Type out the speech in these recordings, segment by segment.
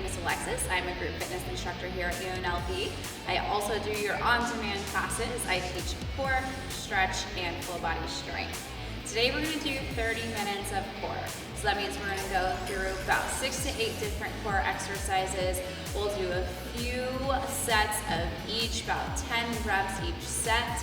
name is Alexis. I'm a group fitness instructor here at UNLV. I also do your on-demand classes. I teach core, stretch, and full body strength. Today we're going to do 30 minutes of core. So that means we're going to go through about 6 to 8 different core exercises. We'll do a few sets of each, about 10 reps each set.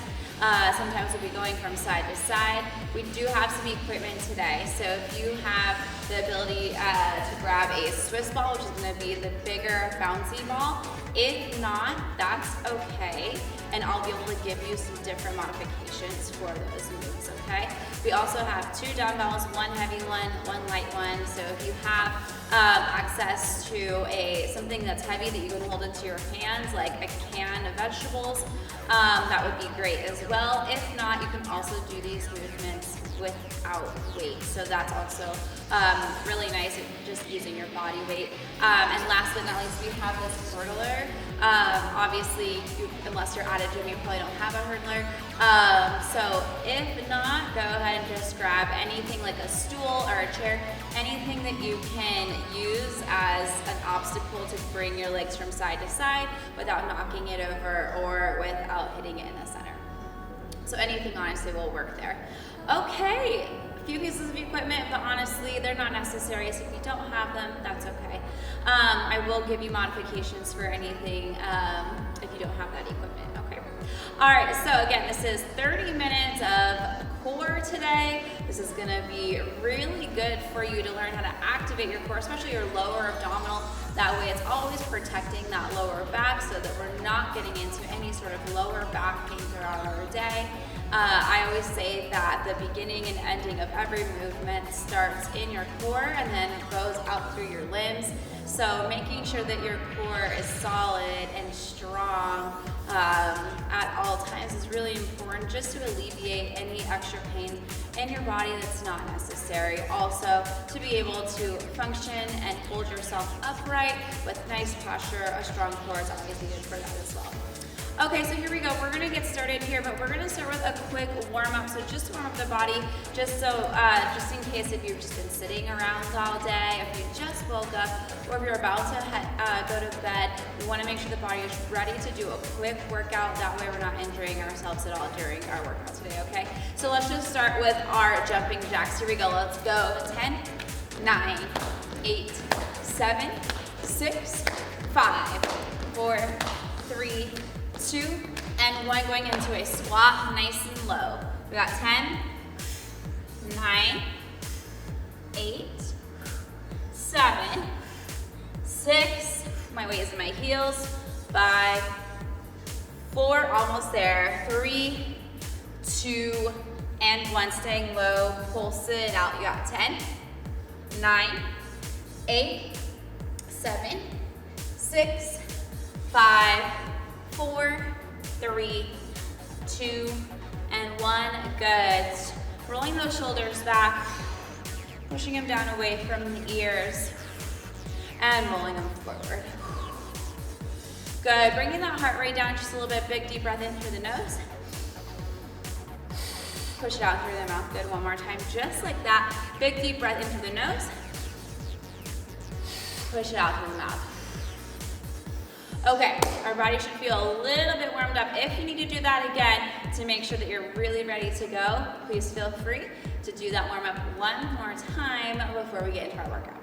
Sometimes we'll be going from side to side. We do have some equipment today, so if you have the ability to grab a Swiss ball, which is going to be the bigger bouncy ball. If not, that's okay, and I'll be able to give you some different modifications for those moves, okay? We also have 2 dumbbells, 1 heavy one, 1 light one, so if you have access to something that's heavy that you can hold into your hands, like a can of vegetables, that would be great as well. If not, you can also do these movements without weight, so that's also really nice, just using your body weight. And last but not least, we have this hurdler. Obviously, unless you're at a gym, you probably don't have a hurdler. So if not, go ahead and just grab anything like a stool or a chair, anything that you can use as an obstacle to bring your legs from side to side without knocking it over or without hitting it in the center. So anything honestly will work there. Okay, a few pieces of equipment, but honestly, they're not necessary, so if you don't have them, that's okay. I will give you modifications for anything if you don't have that equipment, okay? All right, so again, this is 30 minutes of core today. This is gonna be really good for you to learn how to activate your core, especially your lower abdominal. That way it's always protecting that lower back so that we're not getting into any sort of lower back pain throughout our day. I always say that the beginning and ending of every movement starts in your core and then goes out through your limbs. So making sure that your core is solid and strong at all times is really important, just to alleviate any extra pain in your body that's not necessary. Also, to be able to function and hold yourself upright with nice posture, a strong core is obviously good for that as well. Okay, so here we go. We're gonna get started here, but we're gonna start with a quick warm up. So just to warm up the body, just in case if you've just been sitting around all day, if you just woke up, or if you're about to go to bed, we wanna make sure the body is ready to do a quick workout. That way we're not injuring ourselves at all during our workout today, okay? So let's just start with our jumping jacks. Here we go, let's go. 10, 9, 8, 7, 6, 5, 4, 3, 2, and 1, going into a squat, nice and low. We got 10, 9, 8, 7, 6, my weight is in my heels, 5, 4, almost there, 3, 2, and 1, staying low, pulse it out. You got 10, 9, 8, 7, 6, 5, 4, 3, 2, and 1. Good. Rolling those shoulders back, pushing them down away from the ears, and rolling them forward. Good. Bringing that heart rate down just a little bit. Big deep breath in through the nose. Push it out through the mouth. Good. One more time, just like that. Big deep breath in through the nose. Push it out through the mouth. Okay, our body should feel a little bit warmed up. If you need to do that again to make sure that you're really ready to go, please feel free to do that warm up one more time before we get into our workout.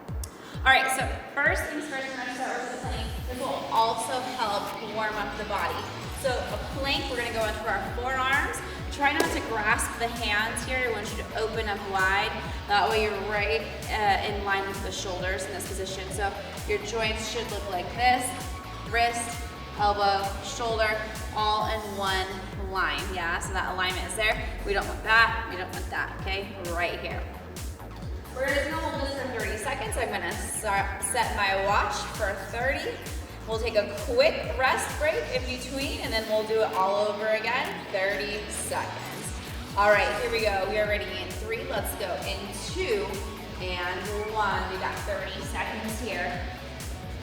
All right, so first things first, we're gonna start with the plank. This will also help warm up the body. So a plank, we're gonna go into our forearms. Try not to grasp the hands here. I want you to open up wide. That way you're right in line with the shoulders in this position. So your joints should look like this. Wrist, elbow, shoulder, all in one line, yeah? So that alignment is there. We don't want that, we don't want that, okay? Right here. We're just gonna hold this for 30 seconds. I'm gonna set my watch for 30. We'll take a quick rest break in between, and then we'll do it all over again, 30 seconds. All right, here we go. We are ready in 3, let's go in 2, and 1. We got 30 seconds here.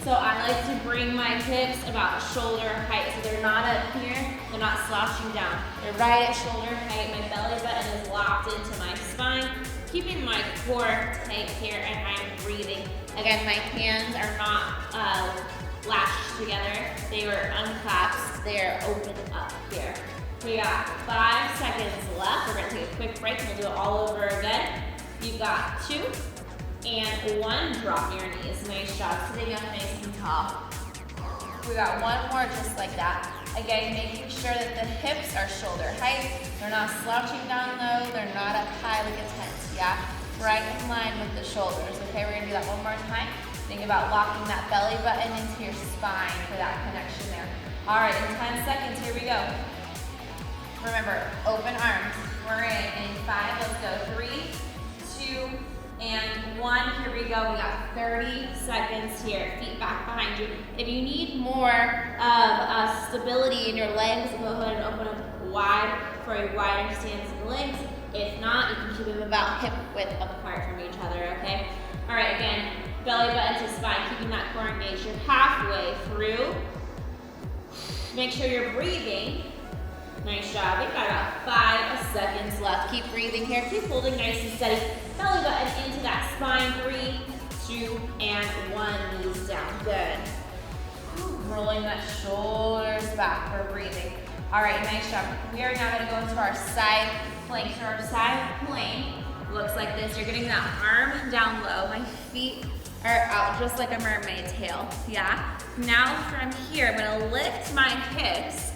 So I like to bring my hips about shoulder height, so they're not up here, they're not slouching down. They're right at shoulder height. My belly button is locked into my spine, keeping my core tight here and I'm breathing. Again, my hands are not lashed together. They were unclasped. They are open up here. We got 5 seconds left. We're gonna take a quick break and we'll do it all over again. You've got 2 and 1. Drop your knees. Nice job. Sitting up nice and tall. We got 1 more just like that. Again, making sure that the hips are shoulder height. They're not slouching down low. They're not up high like a tent, yeah? Right in line with the shoulders. Okay, we're gonna do that one more time. Think about locking that belly button into your spine for that connection there. All right, in 10 seconds, here we go. Remember, open arms. We're in 5, let's go. 3, 2, and 1. Here we go. We got 30 seconds here. Feet back behind you. If you need more of stability in your legs, go ahead and open up wide for a wider stance in the legs. If not, you can keep them about hip width apart from each other, okay? All right, again, belly button to spine, keeping that core engaged. You're halfway through. Make sure you're breathing. Nice job. We've got about 5 seconds left. Keep breathing here. Keep holding nice and steady. Belly button into that spine. 3, 2, and 1. Knees down. Good. Rolling that shoulders back. We're breathing. All right, nice job. We are now going to go into our side plank. So our side plank looks like this. You're getting that arm down low. My feet are out just like a mermaid tail. Yeah? Now from here, I'm going to lift my hips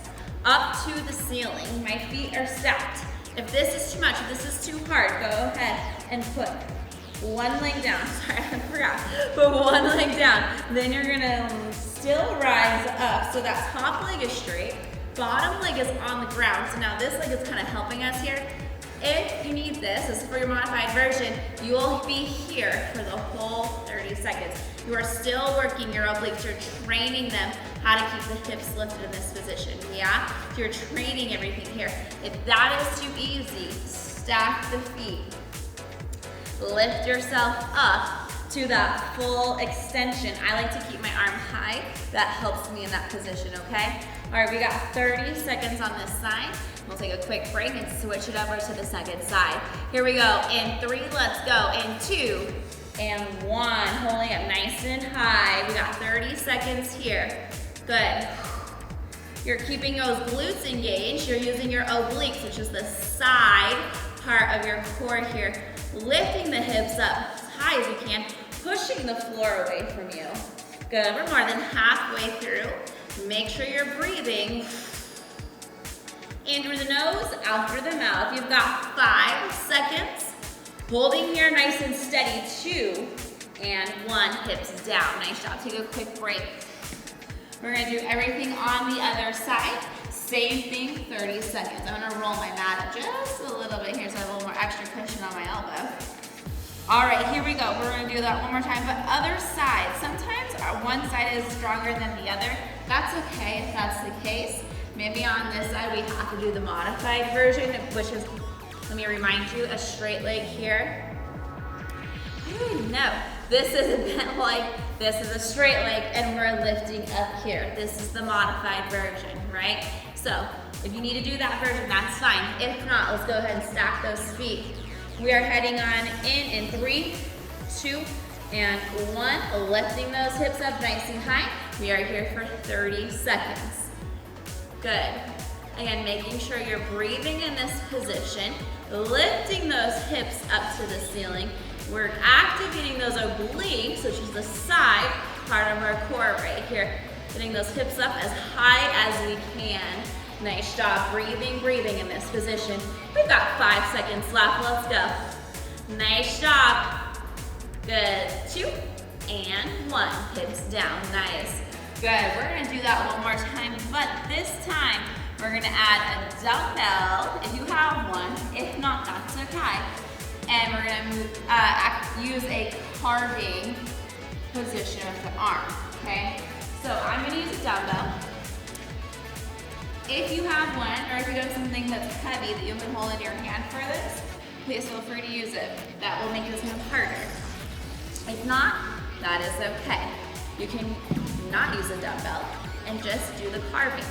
up to the ceiling. My feet are stacked. If this is too much, if this is too hard, go ahead and put one leg down. Sorry, I forgot. Put one leg down. Then you're gonna still rise up. So that top leg is straight, bottom leg is on the ground. So now this leg is kind of helping us here. If you need this is for your modified version, you will be here for the whole 30 seconds. You are still working your obliques. You're training them how to keep the hips lifted in this position, yeah? So you're training everything here. If that is too easy, stack the feet. Lift yourself up to that full extension. I like to keep my arm high. That helps me in that position, okay? All right, we got 30 seconds on this side. We'll take a quick break and switch it over to the second side. Here we go. In 3, let's go. In 2, and 1. Holding up nice and high. We got 30 seconds here. Good. You're keeping those glutes engaged. You're using your obliques, which is the side part of your core here. Lifting the hips up as high as you can, pushing the floor away from you. Good. We're more than halfway through. Make sure you're breathing in through the nose, out through the mouth. You've got 5 seconds. Holding here nice and steady. 2 and 1. Hips down. Nice job. Take a quick break. We're gonna do everything on the other side. Same thing, 30 seconds. I'm gonna roll my mat up just a little bit here so I have a little more extra cushion on my elbow. All right, here we go. We're gonna do that one more time, but other side. Sometimes one side is stronger than the other. That's okay if that's the case. Maybe on this side we have to do the modified version, which is, let me remind you, a straight leg here. No, this is a bent leg, this is a straight leg, and we're lifting up here. This is the modified version, right? So if you need to do that version, that's fine. If not, let's go ahead and stack those feet. We are heading on in 3, 2, and 1. Lifting those hips up nice and high. We are here for 30 seconds. Good. Again, making sure you're breathing in this position, lifting those hips up to the ceiling. We're activating those obliques, which is the side part of our core right here. Getting those hips up as high as we can. Nice job, breathing in this position. We've got 5 seconds left, let's go. Nice job. Good, 2 and 1, hips down, nice. Good, we're gonna do that one more time, but this time we're gonna add a dumbbell, if you have one. If not, that's okay. And we're gonna use a carving position with the arm, okay? So I'm gonna use a dumbbell. If you have one, or if you have something that's heavy that you can hold in your hand for this, please feel free to use it. That will make this move harder. If not, that is okay. You can not use a dumbbell and just do the carving.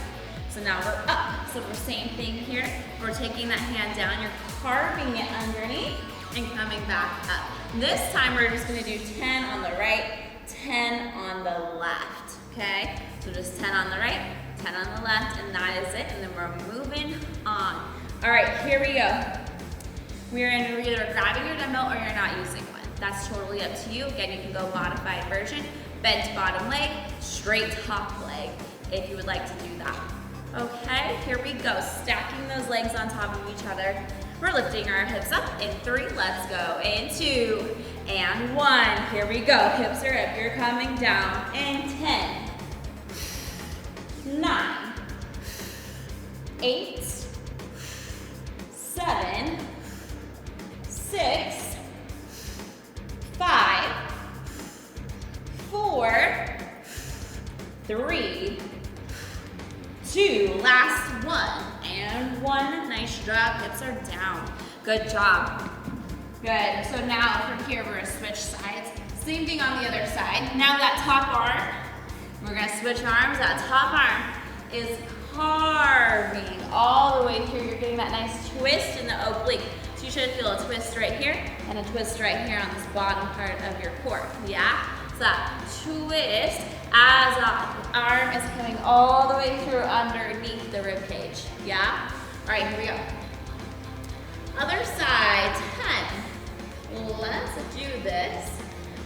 So now we're up. So we're same thing here. We're taking that hand down, you're carving it underneath and coming back up. This time we're just gonna do 10 on the right, 10 on the left, okay? So just 10 on the right, 10 on the left, and that is it, and then we're moving on. All right, here we go. We're either grabbing your dumbbell or you're not using one. That's totally up to you. Again, you can go modified version, bent bottom leg, straight top leg, if you would like to do that. Okay, here we go. Stacking those legs on top of each other. We're lifting our hips up in 3, let's go. In 2, and 1. Here we go. Hips are up, you're coming down. In 10, 9, 8, 7, 6, 5, 4, 3, 2, last one, and 1. Nice job, hips are down. Good job. Good, so now from here we're gonna switch sides. Same thing on the other side. Now that top arm, we're gonna switch arms. That top arm is carving all the way through. You're getting that nice twist in the oblique. So you should feel a twist right here and a twist right here on this bottom part of your core, yeah? So that twist as the arm is coming all the way through underneath the rib cage, yeah? All right, here we go. Other side, 10. Let's do this.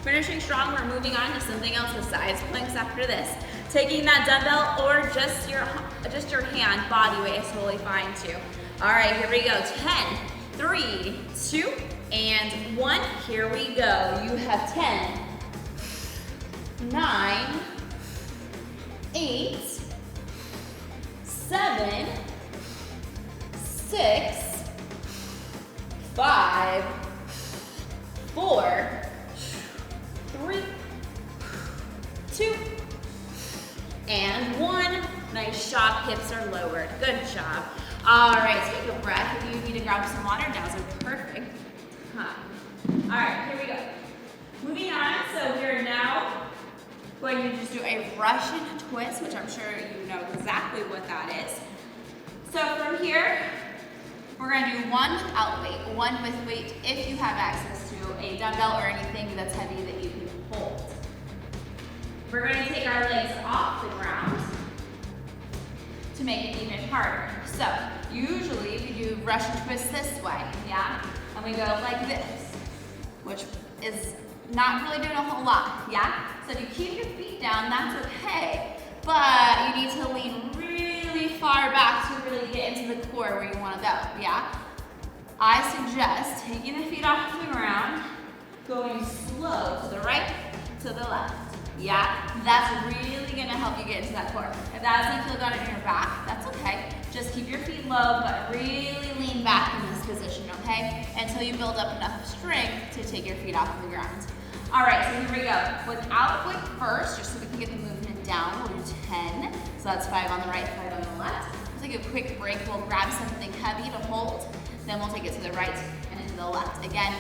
Finishing strong, we're moving on to something else besides planks after this. Taking that dumbbell or just your hand, body weight is totally fine too. All right, here we go. 10, 3, 2, and 1. Here we go. You have 10, 9, 8, 7, 6, 5, 4, 3, 2, and 1. Nice job, hips are lowered. Good job. All right, take a breath. If you need to grab some water, now's a perfect time. All right, here we go. Moving on, so we're now going to just do a Russian twist, which I'm sure you know exactly what that is. So from here, we're gonna do 1 without weight, 1 with weight if you have access to a dumbbell or anything that's heavy that you can hold. We're gonna take our legs off the ground to make it even harder. So usually we do Russian twist this way, yeah? And we go like this, which is not really doing a whole lot, yeah? So if you keep your feet down, that's okay, but you need to lean really far back to really get into the core where you wanna go, yeah? I suggest taking the feet off the ground, going slow to the right, to the left, yeah? That's really gonna help you get into that core. If that doesn't feel good in your back, that's okay. Just keep your feet low, but really lean back in this position, okay? Until you build up enough strength to take your feet off the ground. All right, so here we go. Without weight first, just so we can get the movement down, we'll do 10. So that's 5 on the right, 5 on the left. We'll take a quick break. We'll grab something heavy to hold. Then we'll take it to the right and to the left. Again,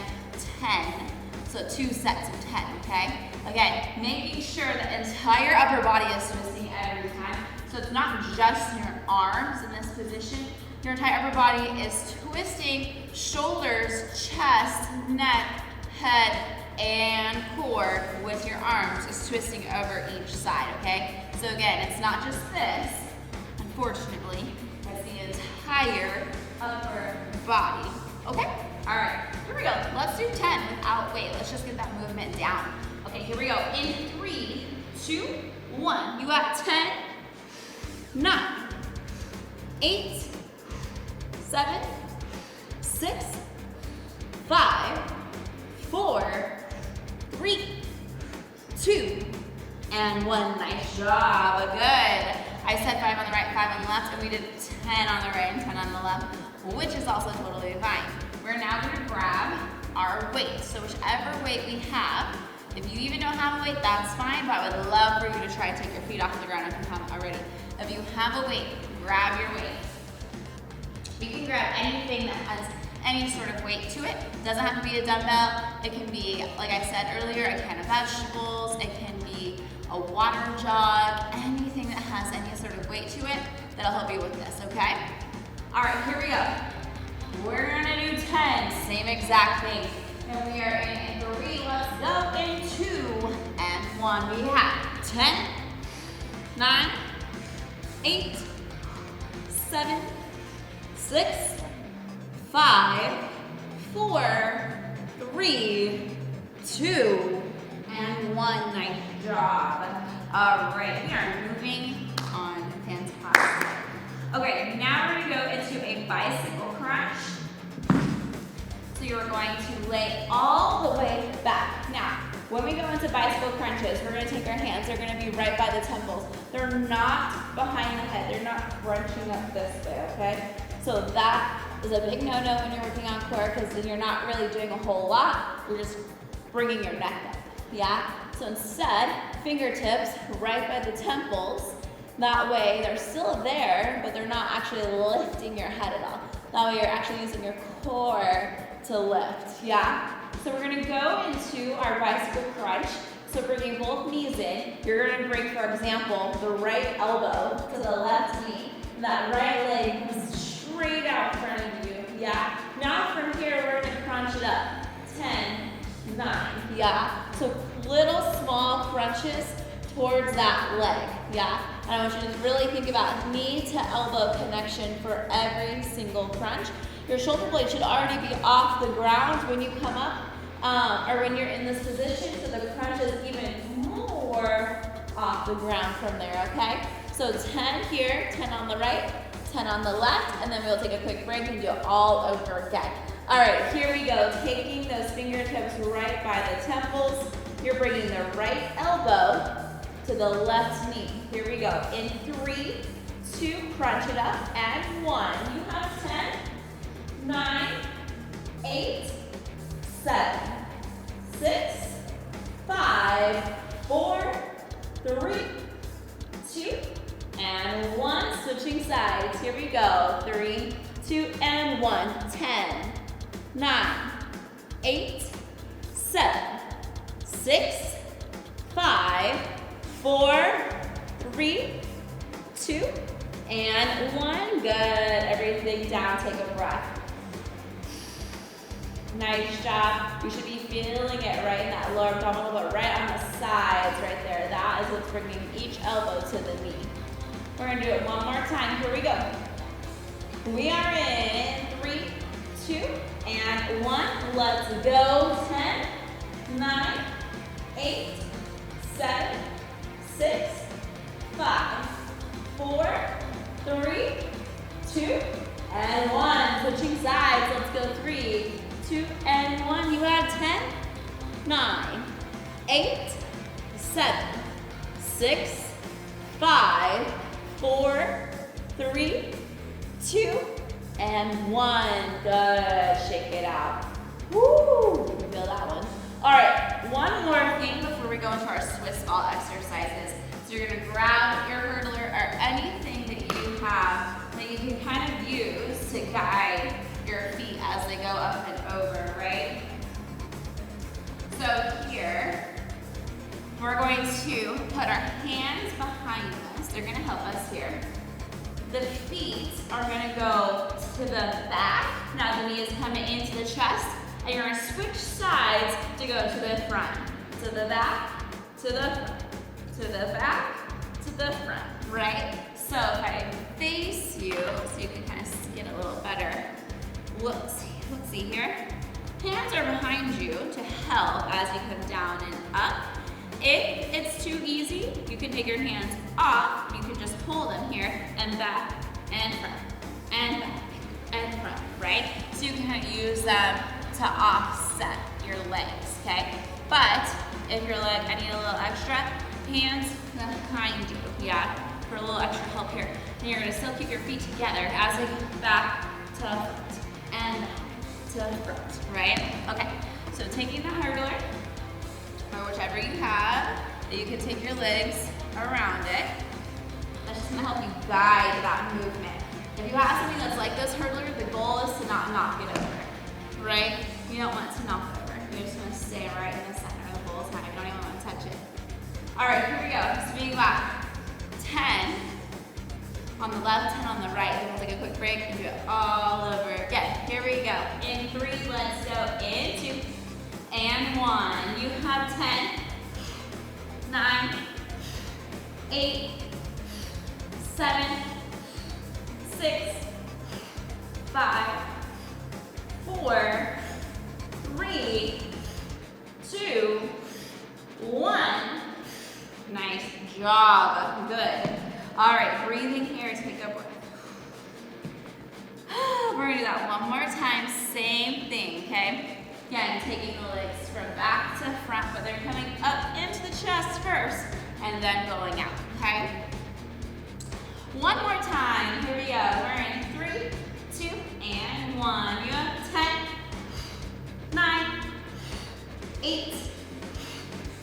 10. So 2 sets of 10, okay? Again, making sure the entire upper body is twisting every time. So it's not just your arms in this position. Your entire upper body is twisting, shoulders, chest, neck, head, and core with your arms is twisting over each side, okay? So again, it's not just this, unfortunately, it's the entire upper body, okay? All right, here we go. Let's do 10 without weight. Let's just get that movement down. Okay, here we go. In 3, 2, 1. You got 10, 9, 8, 7, 6, 5, 4, 3, 2, and 1. Nice job. Good. I said 5 on the right, 5 on the left, and we did 10 on the right and 10 on the left, which is also totally fine. We're now going to grab our weight. So whichever weight we have, if you even don't have a weight, that's fine, but I would love for you to try and take your feet off the ground if you haven't already. If you have a weight, grab your weight. You can grab anything that has any sort of weight to it. It doesn't have to be a dumbbell. It can be, like I said earlier, a can of vegetables. It can be a water jug, anything that has any sort of weight to it that'll help you with this, okay? All right, here we go. We're gonna do 10, same exact thing. And we are in 3, let's go, in 2, and 1. We have 10, 9, 8, 7, 6, 5, 4, 3, 2, and 1. Nice job. All right, we are moving on. Fantastic. Okay, now we're gonna go into a bicycle crunch. So you're going to lay all the way back. Now, when we go into bicycle crunches, we're gonna take our hands, they're gonna be right by the temples. They're not behind the head, they're not crunching up this way, okay? So that is a big no-no when you're working on core, because then you're not really doing a whole lot, you're just bringing your neck up, yeah? So instead, fingertips right by the temples. That way, they're still there, but they're not actually lifting your head at all. That way, you're actually using your core to lift, yeah? So we're gonna go into our bicycle crunch. So bringing both knees in, you're gonna bring, for example, the right elbow to the left knee. That right leg comes straight out in front of you, yeah? Now from here, we're gonna crunch it up. 10, 9, yeah? So little small crunches towards that leg, yeah? And I want you to really think about knee to elbow connection for every single crunch. Your shoulder blade should already be off the ground when you come up, or when you're in this position, so the crunch is even more off the ground from there, okay? So 10 here, 10 on the right, 10 on the left, and then we'll take a quick break and do it all over again. All right, here we go. Taking those fingertips right by the temples. You're bringing the right elbow to the left knee. Here we go. In 3, 2, crunch it up, and 1. You have 10, 9, 8, 7, 6, 5, 4, 3, 2, and 1. Switching sides. Here we go. 3, 2, and 1. 10, 9, 8, 7, 6, 5, 4, 3, 2, and 1. Good. Everything down. Take a breath. Nice job. You should be feeling it right in that lower abdominal, but right on the sides right there. That is what's bringing each elbow to the knee. We're going to do it one more time. Here we go. We are in 3, 2, and 1. Let's go. 10, 9, 8, 7, 6, 5, 4, 3, 2, and 1. Switching sides. Let's go. 3, 2, and 1. You have 10, 9, 8, 7, 6, 5, 4, 3, 2, and 1. Good. Shake it out. Woo! You can feel that one. All right, one more thing before we go into our Swiss ball exercises. So you're gonna grab your hurdler or anything that you have that you can kind of use to guide your feet as they go up and over, right? So here, we're going to put our hands behind us. They're gonna help us here. The feet are gonna go to the back. Now the knee is coming into the chest, and you're gonna switch sides to go to the front. To the back, to the front, to the back, to the front, right? So if I face you, so you can kind of get a little better. Let's see here. Hands are behind you to help as you come down and up. If it's too easy, you can take your hands off. You can just hold them here and back and front and back and front, right? So you can use them to offset your legs, okay? But if you're like, I need a little extra, hands behind you, yeah? For a little extra help here. And you're gonna still keep your feet together as they go back to front and to front, right? Okay, so taking the hurdler, or whichever you have, you can take your legs around it. That's just gonna help you guide that movement. If you have something that's like this hurdler, the goal is to not knock it over, right? You don't want it to knock over. You're just gonna stay right in the center the whole time. You don't even want to touch it. All right, here we go. Spinning back. 10 on the left, 10 on the right. Then we'll take a quick break and do it all over again. Here we go. In 3, let's go. In 2, 1. You have 10, 9, 8, 7, 6, 5, 4, 3, 2, 1. Nice job. Good. All right, breathing here, take a breath. We're gonna do that one more time, same thing, okay? Again, taking the legs from back to front, but they're coming up into the chest first and then going out, okay? One more time, here we go. We're in 3, 2, and 1. You have 10, 9, 8,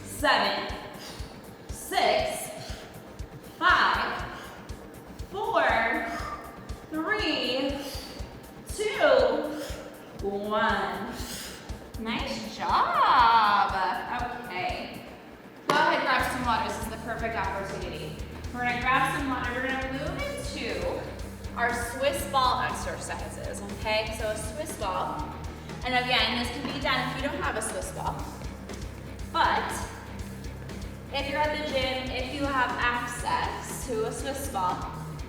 7, 6, 5, 4, 3, 2, 1. Nice job. Okay. Go ahead, grab some water. This is the perfect opportunity. We're gonna grab some water. We're gonna move into our Swiss ball exercises, okay? So a Swiss ball, and again, this can be done if you don't have a Swiss ball. But if you're at the gym, if you have access to a Swiss ball,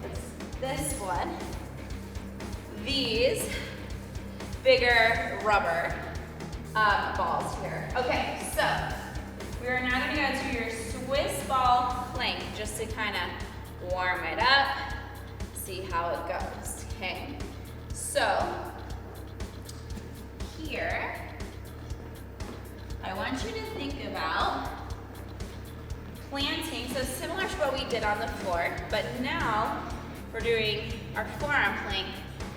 it's this one, these bigger rubber balls here. Okay, so we are now gonna go to your Swiss ball plank just to kind of warm it up, see how it goes, okay? So here, I want you to think about planting, so similar to what we did on the floor, but now we're doing our forearm plank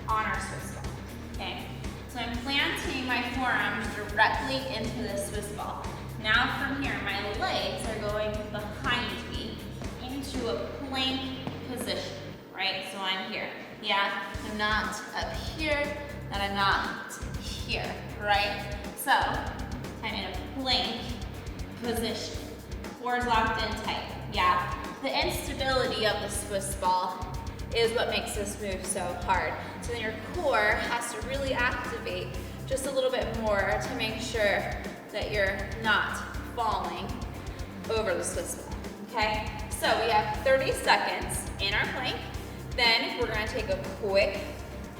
on our Swiss ball, okay? So I'm planting my forearms directly into the Swiss ball. Now from here, my legs are going behind me into a plank position, right? So I'm here. Yeah, I'm not up here, and I'm not here, right? So I'm in a plank position. Core is locked in tight. Yeah, the instability of the Swiss ball is what makes this move so hard. So then your core has to really activate just a little bit more to make sure that you're not falling over the Swiss ball, okay? So we have 30 seconds in our plank. Then we're gonna take a quick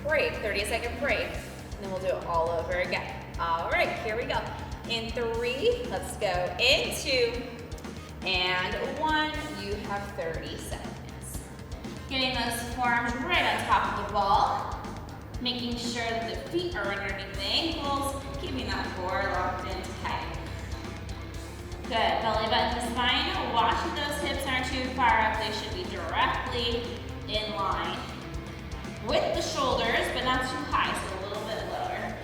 break, 30-second break, and then we'll do it all over again. All right, here we go. In 3, let's go. In 2, and 1, you have 30 seconds. Getting those forearms right on top of the ball, making sure that the feet are underneath the ankles, keeping that core locked in tight. Good, belly button to spine. Watch that those hips aren't too far up. They should be directly in line with the shoulders, but not too high, so a little bit lower.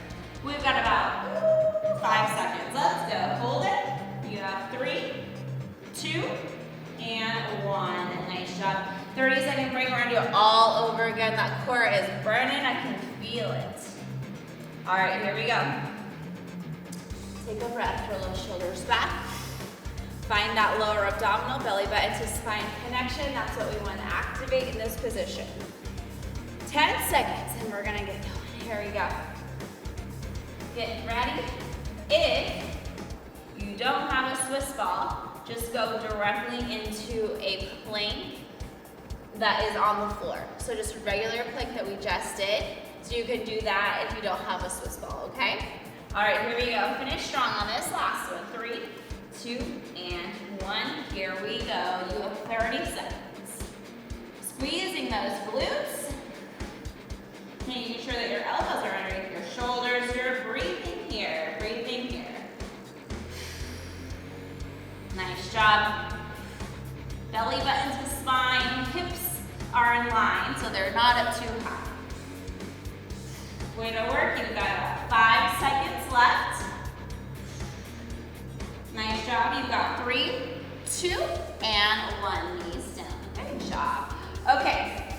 We've got about 5 seconds. Let's go. Hold it. You have 3, 2, and 1. Nice job. 30-second break. We're gonna do it all over again. That core is burning. I can feel it. All right, here we go. Take a breath. Roll those shoulders back. Find that lower abdominal, belly button to spine connection. That's what we want to activate in this position. 10 seconds, and we're gonna get going. Here we go. Get ready. If you don't have a Swiss ball, just go directly into a plank that is on the floor. So just a regular plank that we just did. So you can do that if you don't have a Swiss ball, okay? All right, here we go. Finish strong on this last one. 3, 2, and 1. Here we go. You have 30 seconds. Squeezing those glutes. Making sure that your elbows are underneath your shoulders. You're breathing here. Breathing here. Nice job. Belly button to spine. Hips are in line, so they're not up too high. Way to work. You've got about 5 seconds left. Nice job. You've got 3, 2, and 1. Knees down. Good job. Okay.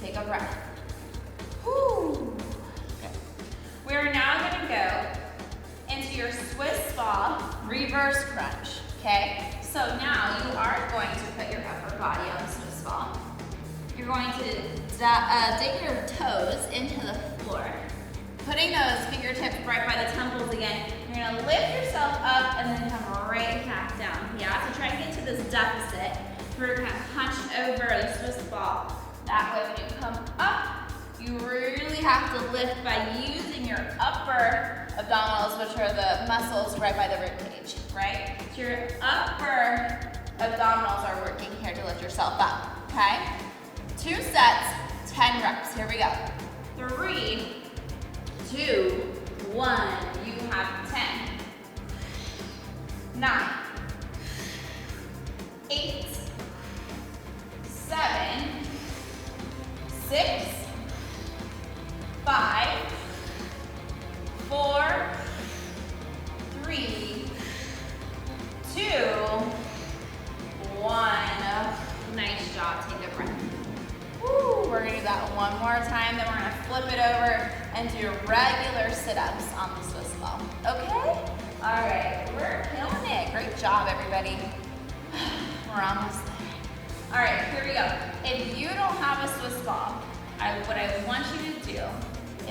Take a breath. Whew. Okay. We're now going to go into your Swiss ball reverse crunch. Okay. So now you are going to put your upper body on the Swiss ball. You're going to dig your toes into the floor. Putting those fingertips right by the temples again. You're gonna lift yourself up and then come right back down. Yeah, so try and get to this deficit. We're kind of hunched over the Swiss ball. That way when you come up, you really have to lift by using your upper abdominals, which are the muscles right by the rib cage, right? So your upper abdominals are working here to lift yourself up, okay? 2 sets, 10 reps. Here we go. 3, 2, 1. You have 10, 9, 8, 7, 6, 5, 4, 3, 2, 1. Nice job. Take a breath. Woo. We're gonna do that one more time, then we're gonna flip it over and do regular sit-ups on the Swiss ball. Okay? All right, we're killing it. Great job, everybody. We're almost there. All right, here we go. If you don't have a Swiss ball, what I want you to do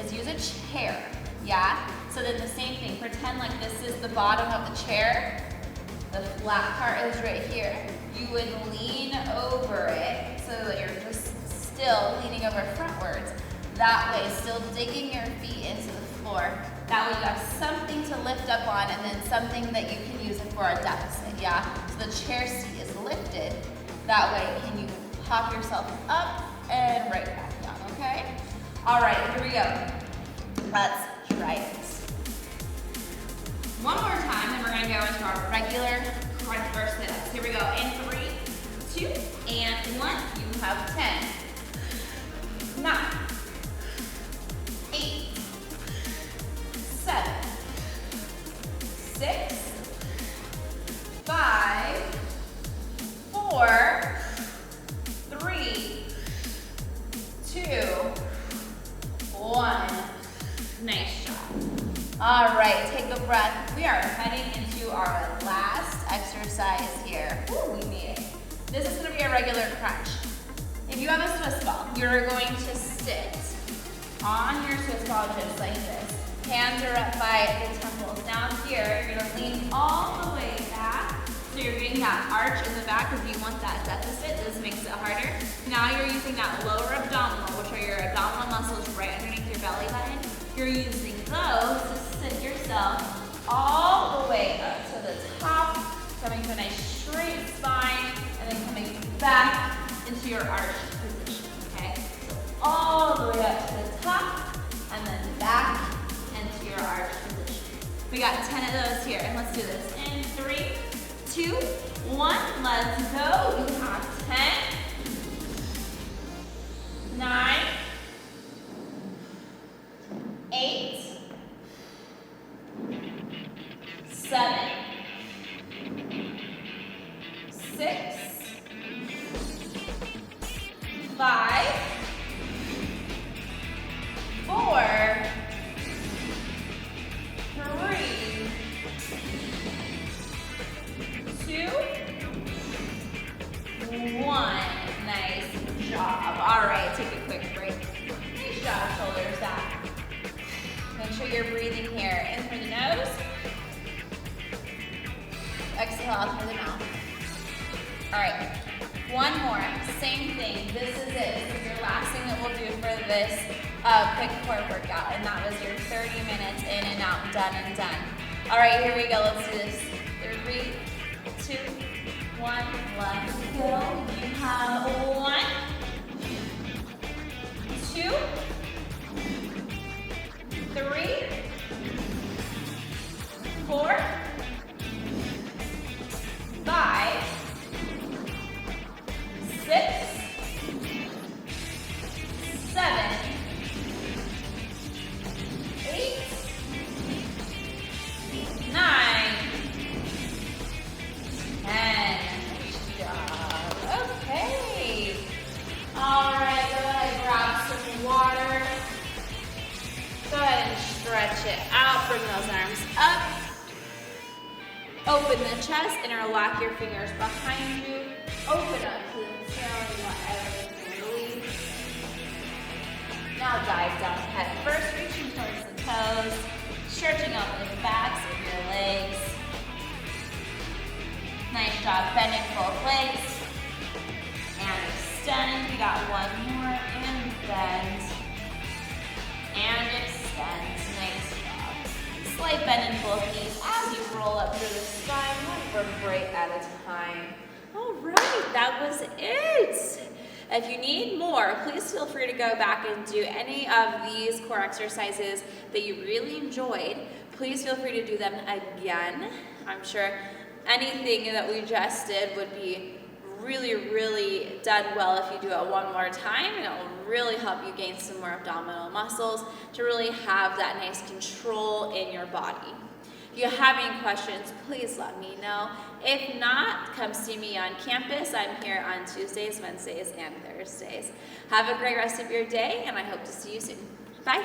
is use a chair, yeah? So then the same thing, pretend like this is the bottom of the chair. The flat part is right here. You would lean over it so that you're just still leaning over frontwards. That way, still digging your feet into the floor. That way you have something to lift up on and then something that you can use for a deficit, yeah? So the chair seat is lifted. That way, can you pop yourself up and right back down, okay? All right, here we go. Let's try it. One more time, and we're gonna go into our regular crunch bar sit-ups. Here we go, in 3, 2, and 1. You have 10, 9, 8, 7, 6, 5, 4, 3, 2, 1. Nice job. All right, take a breath. We are heading into our last exercise here. Ooh, we made it. This is gonna be a regular crunch. If you have a Swiss ball, you're going to sit on your Swiss ball just like this. Hands are up by the temples. Now here, you're gonna lean all the way back. So you're getting that arch in the back because you want that deficit. This makes it harder. Now you're using that lower abdominal, which are your abdominal muscles right underneath your belly button. You're using those to sit yourself all the way up to the top, coming to a nice straight spine, and then coming back into your arch position, okay? So all the way up to the top, and then back into your arch position. We got 10 of those here, and let's do this. In 3, 2, 1, let's go. We have 10, 9, 8, 7, 6, 5, 4, 3, 2, 1. Nice job. All right, take a quick break. Nice job, shoulders back. Make sure you're breathing here. In through the nose. Exhale out through the mouth. All right, one more. Same thing. This is it. This is your last thing that we'll do for this quick core workout. And that was your 30 minutes in and out, done and done. All right, here we go. Let's do this. 3, 2, 1. Let's go. You have 1, 2, 3, 4, 5, 6, 7, 8, 9, 10. Good job. Okay. All right, go ahead and grab some water. Go ahead and stretch it out. Bring those arms up. Open the chest, interlock your fingers behind you. Open up to the ceiling, whatever you release. Now dive down head first, reaching towards the toes, stretching out the backs of your job bending both legs. And extend. We got one more. And bend. And extend. Nice job. Slight bend in both knees as you roll up through the spine, one vertebrae at a time. All right, that was it. If you need more, please feel free to go back and do any of these core exercises that you really enjoyed. Please feel free to do them again. I'm sure anything that we just did would be really done well if you do it one more time, and it will really help you gain some more abdominal muscles to really have that nice control in your body. If you have any questions, please let me know. If not, come see me on campus. I'm here on Tuesdays, Wednesdays, and Thursdays. Have a great rest of your day, and I hope to see you soon. Bye.